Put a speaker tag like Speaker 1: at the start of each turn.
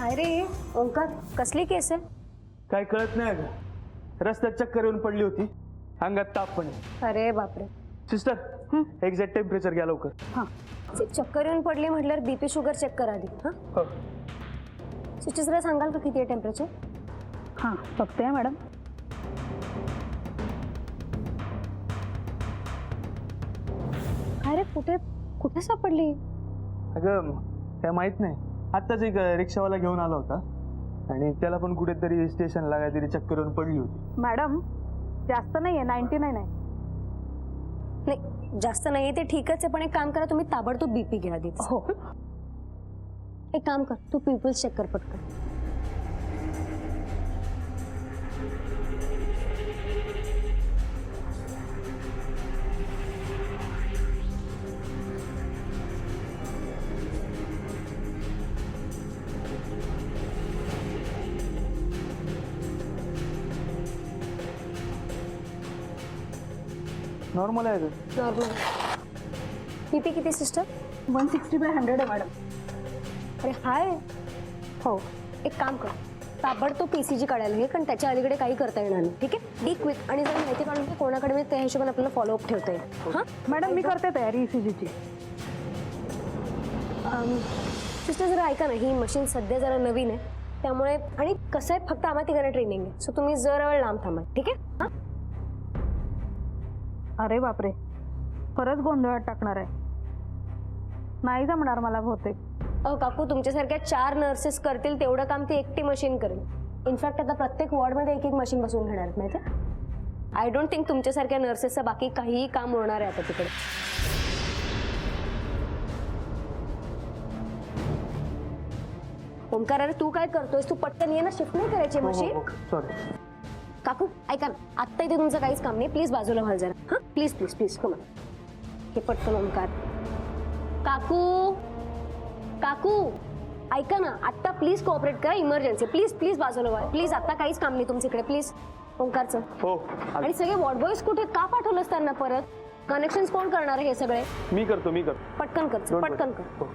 Speaker 1: काय रे ओंकार, कसली केस आहे?
Speaker 2: काय कळत नाही अगं, रस्त्यात चक्कर येऊन पडली होती, अंगात ताप पण आहे.
Speaker 1: अरे बापरे.
Speaker 2: सिस्टर एक्झॅक्ट टेम्परेचर घ्या लवकर.
Speaker 1: हां, चक्कर येऊन पडली म्हटल्यावर बीपी शुगर चेक करा आधी. हां
Speaker 2: हो.
Speaker 1: सिस्टर जरा सांगाल का किती आहे टेम्परेचर?
Speaker 3: हां बघते मॅडम.
Speaker 1: काय रे, कुठे कुठे सापडली?
Speaker 2: अगं काय माहित नाही, आत्ताच एक रिक्षावाला घेऊन आला होता आणि त्याला पण कुठेतरी स्टेशनला काहीतरी चक्कर येऊन पडली होती.
Speaker 3: मॅडम जास्त नाही आहे, 99 आहे.
Speaker 1: नाही जास्त नाही ते ठीकच आहे, पण एक काम करा, तुम्ही ताबडतोब बीपी घ्या आधी.
Speaker 3: हो
Speaker 1: एक काम कर, तू पिंपल्स चेक कर पटकन.
Speaker 2: नॉर्मल आहे अगं.
Speaker 1: नॉर्मल. बीपी किती सिस्टर?
Speaker 3: 160/100 आहे मॅडम.
Speaker 1: अरे हाय. हो एक काम कर, ताबडतोब पीसीजी काढायला घे, कारण त्याच्या अलीकडे काही करता येणार नाही. ठीक आहे, बी क्विक. आणि जर माहिती काढून घे कोणाकडे, मी त्या हिशोबाने आपल्याला फॉलोअप ठेवता येईल. हां
Speaker 3: मॅडम मी करते तयारी ECGची.
Speaker 1: सिस्टर जरा ऐका ना, ही मशीन सध्या जरा नवीन आहे, त्यामुळे आणि कसं आहे, फक्त आम्हाला तिकडे ट्रेनिंग आहे, सो तुम्ही जरा वेळ लांब थांबा. ठीक आहे? हां
Speaker 3: अरे बापरे, खरंच गोंधळात टाकणार आहे. नाही जमणार मला बहुतेक.
Speaker 1: काकू, तुमच्यासारख्या 4 नर्सेस करतील तेवढं काम ती एकटी मशीन करेल. इनफॅक्ट आता प्रत्येक वॉर्डमध्ये एक मशीन बसवून घेणार आहेत माहिती आहे. आय डोंट थिंक तुमच्यासारख्या नर्सेसचं बाकी काहीही काम होणार आहे आता तिकडे. ओंकार, अरे तू काय करतोयस? तू पटकन ये ना, शिफ्ट नाही करायची मशीन.
Speaker 2: सॉरी.
Speaker 1: काकू ऐका ना, आत्ता इथे तुमचं काहीच काम नाही, प्लीज बाजूला व्हाल जरा. हां प्लीज प्लीज प्लीज कम. हे पटकन ओंकार. काकू काकू ऐका ना, आत्ता प्लीज कोऑपरेट करा, इमर्जन्सी. प्लीज प्लीज बाजूला व्हा प्लीज, आत्ता काहीच काम नाही तुमच्याकडे. प्लीज ओंकारचं.
Speaker 2: हो.
Speaker 1: आणि सगळे वॉर्ड बॉयज कुठे, का पाठवलंस त्यांना परत? कनेक्शन कोण करणार आहे हे सगळे?
Speaker 2: मी करतो.
Speaker 1: पटकन कर,
Speaker 2: Don't
Speaker 1: पटकन
Speaker 2: worry.
Speaker 1: कर.
Speaker 2: हो.